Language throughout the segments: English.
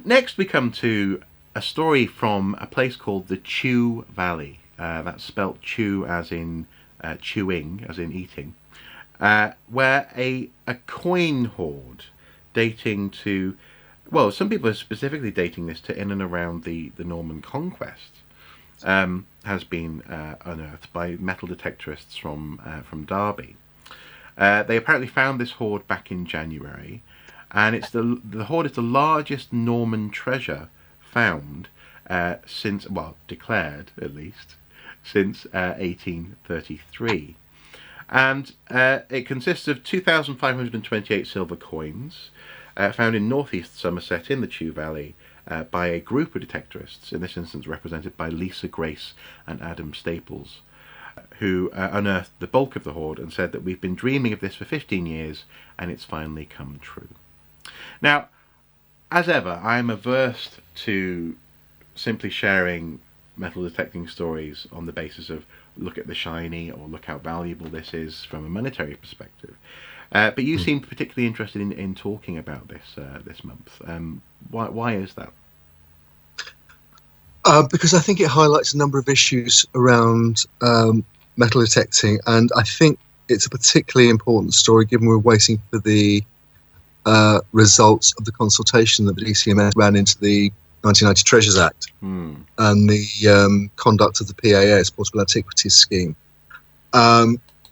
Next, we come to a story from a place called the Chew Valley. That's spelt chew as in chewing, as in eating, where a coin hoard dating to, well, some people are specifically dating this to in and around the Norman Conquest, has been unearthed by metal detectorists from Derby. They apparently found this hoard back in January, and the hoard is the largest Norman treasure found since, well, declared at least, since 1833. And it consists of 2,528 silver coins found in northeast Somerset in the Chew Valley by a group of detectorists, in this instance represented by Lisa Grace and Adam Staples, who unearthed the bulk of the hoard and said that we've been dreaming of this for 15 years and it's finally come true. Now, as ever, I'm averse to simply sharing metal detecting stories on the basis of look at the shiny or look how valuable this is from a monetary perspective. But you seem particularly interested in talking about this this month. Why is that? Because I think it highlights a number of issues around metal detecting, and I think it's a particularly important story given we're waiting for the results of the consultation that the DCMS ran into the 1990 Treasures Act and the conduct of the PAS, Portable Antiquities Scheme.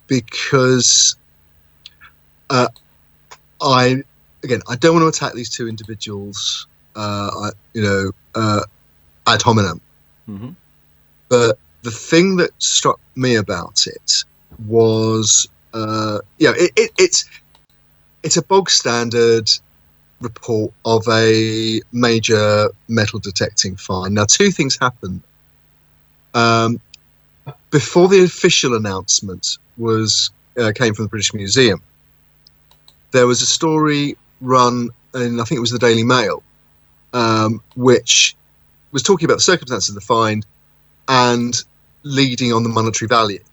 Because I don't want to attack these two individuals, ad hominem. Mm-hmm. But the thing that struck me about it was, it's a bog standard report of a major metal detecting find. Now, two things happened. Before the official announcement came from the British Museum, there was a story run in, I think it was the Daily Mail, which was talking about the circumstances of the find and leading on the monetary value,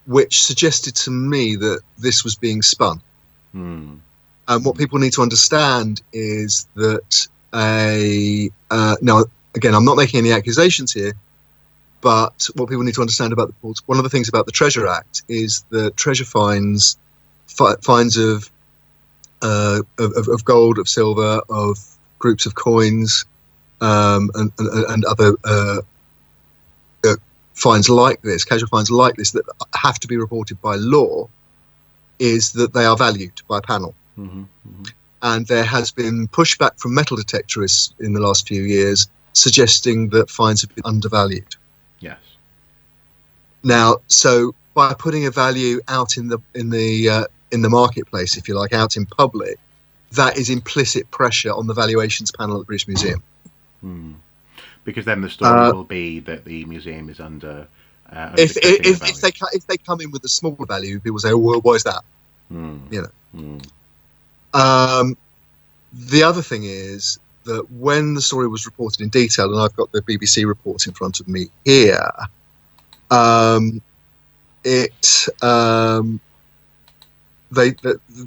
which suggested to me that this was being spun. And what people need to understand is that now, again, I'm not making any accusations here, but what people need to understand about one of the things about the Treasure Act is that treasure finds of gold, of silver, of groups of coins, and other finds like this, casual finds like this, that have to be reported by law, is that they are valued by a panel. And there has been pushback from metal detectorists in the last few years suggesting that finds have been undervalued. Yes. Now, so by putting a value out in the marketplace, if you like, out in public, that is implicit pressure on the valuations panel at the British Museum. Because then the story will be that the museum is under. If they come in with a smaller value, people say, "Oh, well, why is that?" The other thing is that when the story was reported in detail, and I've got the BBC report in front of me here, the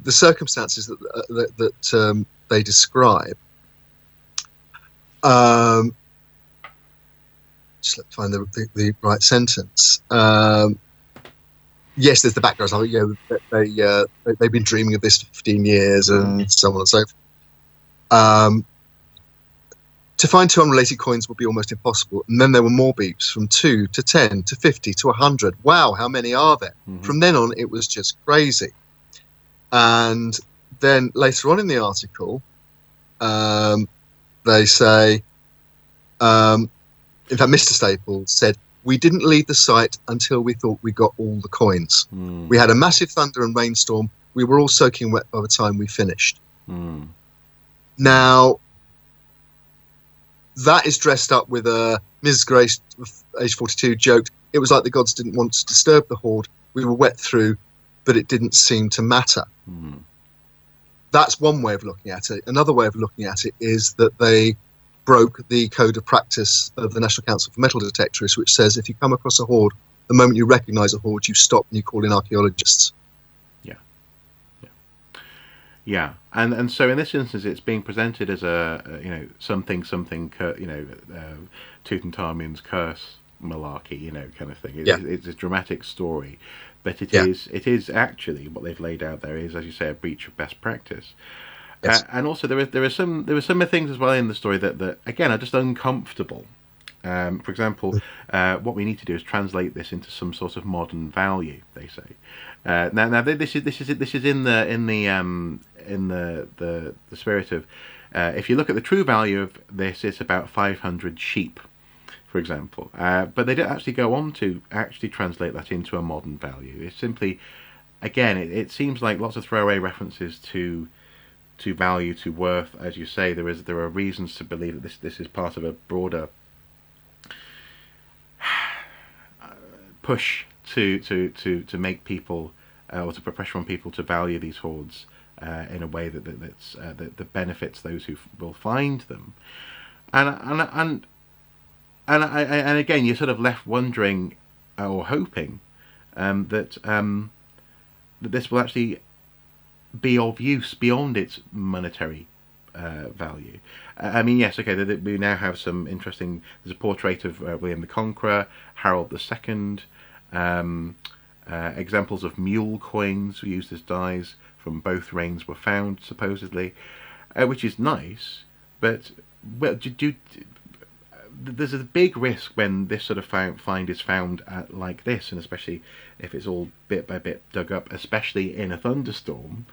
circumstances that they describe. Just let me find the right sentence. Yes, there's the background. They've been dreaming of this for 15 years, and so on and so forth. To find two unrelated coins would be almost impossible. And then there were more beeps from 2 to 10 to 50 to 100. Wow, how many are there? From then on, it was just crazy. And then later on in the article, they say, in fact, Mr. Staples said, "We didn't leave the site until we thought we got all the coins. We had a massive thunder and rainstorm. We were all soaking wet by the time we finished." Now, that is dressed up with Ms. Grace, age 42, joked, "It was like the gods didn't want to disturb the hoard. We were wet through, but it didn't seem to matter." That's one way of looking at it. Another way of looking at it is that they broke the code of practice of the National Council for Metal Detectorists, which says if you come across a hoard, the moment you recognise a hoard, you stop and you call in archaeologists. Yeah, and so in this instance, it's being presented as something Tutankhamun's curse malarkey, kind of thing. Yeah. It's a dramatic story, but Yeah. it is actually what they've laid out there is, as you say, a breach of best practice. Yes. And also there are some things as well in the story that again are just uncomfortable. For example, what we need to do is translate this into some sort of modern value. They say. Now this is in the spirit of, if you look at the true value of this, it's about 500 sheep, for example. But they don't actually go on to actually translate that into a modern value. It's simply, again, it seems like lots of throwaway references to value, to worth, as you say. There are reasons to believe that this is part of a broader push to make people, or to put pressure on people to value these hoards in a way that benefits those who will find them, and again, you're sort of left wondering or hoping that this will actually be of use beyond its monetary value. I mean, yes, okay, we now have some interesting. There's a portrait of William the Conqueror, Harold II. Examples of mule coins used as dies from both reigns were found, supposedly, which is nice. But there's a big risk when this sort of find is found like this, and especially if it's all bit by bit dug up, especially in a thunderstorm,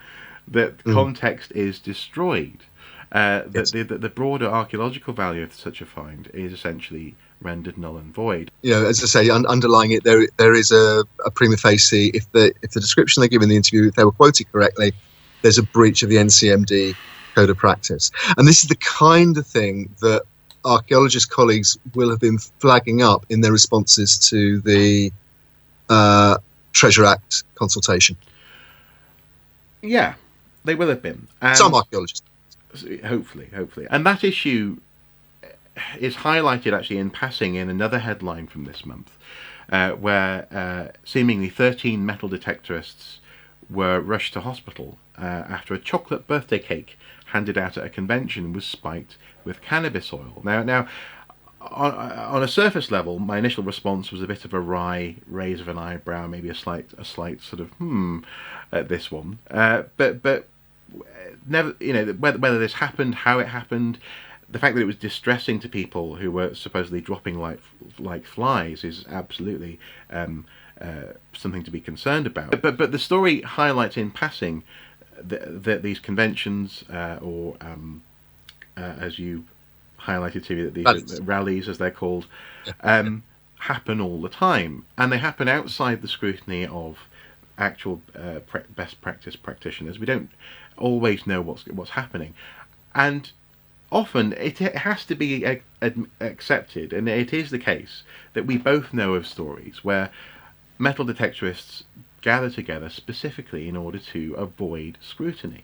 that context is destroyed. Yes. The broader archaeological value of such a find is essentially rendered null and void. As I say, underlying it, there is a prima facie. If the description they give in the interview, if they were quoted correctly, there's a breach of the NCMD code of practice, and this is the kind of thing that archaeologist colleagues will have been flagging up in their responses to the Treasure Act consultation. Yeah, they will have been. Some archaeologists. Hopefully. And that issue is highlighted actually in passing in another headline from this month, where seemingly 13 metal detectorists were rushed to hospital after a chocolate birthday cake handed out at a convention was spiked with cannabis oil. Now, on a surface level, my initial response was a bit of a wry raise of an eyebrow, maybe a slight sort of at this one. But never, whether this happened, how it happened, the fact that it was distressing to people who were supposedly dropping like flies is absolutely something to be concerned about. But the story highlights in passing that these conventions, or as you highlighted to me, that these rallies, as they're called, happen all the time, and they happen outside the scrutiny of actual best practice practitioners. We don't always know what's happening, and often it has to be accepted, and it is the case that we both know of stories where metal detectorists gather together specifically in order to avoid scrutiny.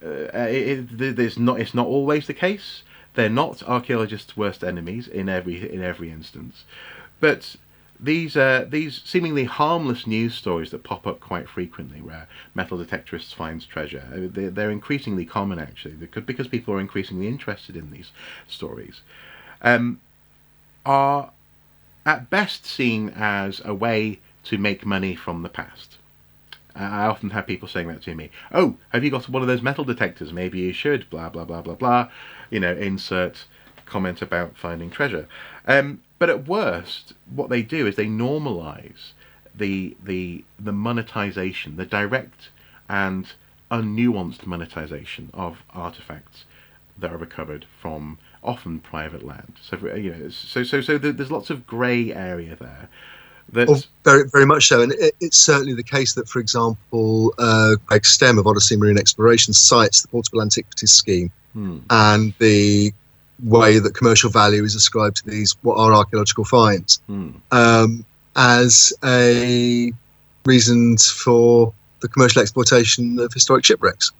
It's not always the case. They're not archaeologists' worst enemies in every instance, but these seemingly harmless news stories that pop up quite frequently, where metal detectorists finds treasure, they're increasingly common actually, because people are increasingly interested in these stories, are at best seen as a way to make money from the past. I often have people saying that to me. Oh, have you got one of those metal detectors? Maybe you should. Blah blah blah blah blah. Insert comment about finding treasure. But at worst, what they do is they normalise the monetization, the direct and unnuanced monetization of artifacts that are recovered from often private land. So there's lots of grey area there. Very, very much so, and it's certainly the case that, for example, Greg Stem of Odyssey Marine Exploration cites the Portable Antiquities Scheme and the way that commercial value is ascribed to these, what are archaeological finds, as a reason for the commercial exploitation of historic shipwrecks.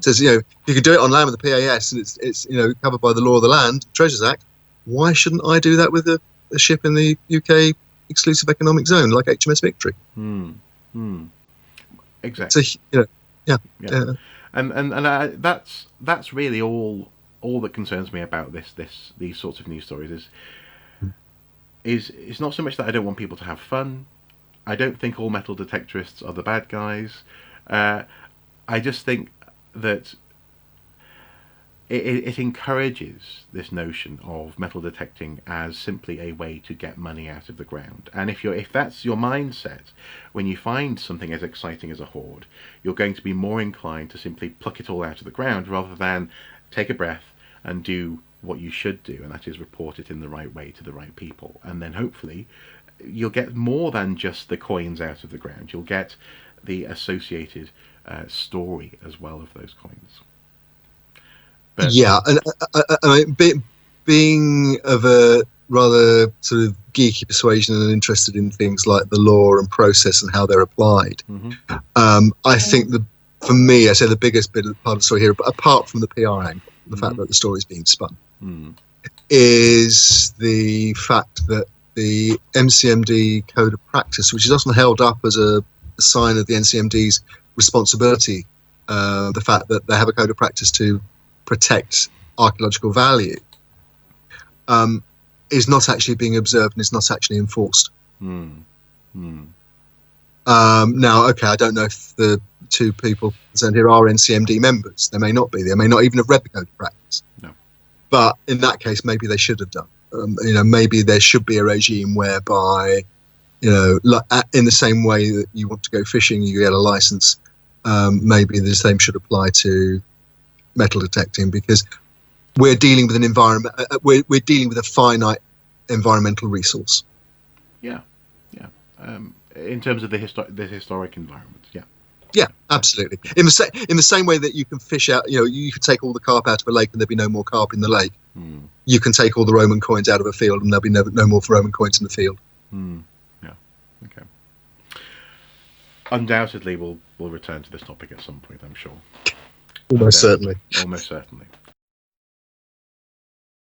Says, you could do it on land with the PAS, and it's covered by the law of the land, Treasures Act. Why shouldn't I do that with a ship in the UK exclusive economic zone like HMS Victory? Exactly. So, That's really all that concerns me about these sorts of news stories is it's not so much that I don't want people to have fun. I don't think all metal detectorists are the bad guys. I just think that it encourages this notion of metal detecting as simply a way to get money out of the ground. And if that's your mindset, when you find something as exciting as a hoard, you're going to be more inclined to simply pluck it all out of the ground rather than take a breath and do what you should do, and that is report it in the right way to the right people. And then hopefully you'll get more than just the coins out of the ground. You'll get the associated story as well of those coins. But, yeah, and I mean, being of a rather sort of geeky persuasion and interested in things like the law and process and how they're applied, I think for me, I say the biggest part of the story here, apart from the PR angle, the fact that the story is being spun, is the fact that the MCMD Code of Practice, which is often held up as a sign of the NCMD's responsibility, the fact that they have a code of practice to protect archaeological value, is not actually being observed and is not actually enforced. Now, okay, I don't know if the two people concerned here are NCMD members. They may not be. They may not even have read the code of practice. No. But in that case, maybe they should have done. Maybe there should be a regime whereby, in the same way that you want to go fishing, you get a license. Maybe the same should apply to metal detecting, because we're dealing with an environment. We're dealing with a finite environmental resource. Yeah. In terms of the historic environment, yeah. Yeah, absolutely. In the same way that you can fish out, you could take all the carp out of a lake and there'd be no more carp in the lake. You can take all the Roman coins out of a field and there'll be no more Roman coins in the field. Yeah. Okay. Undoubtedly, we'll return to this topic at some point, I'm sure. Almost certainly. Almost certainly.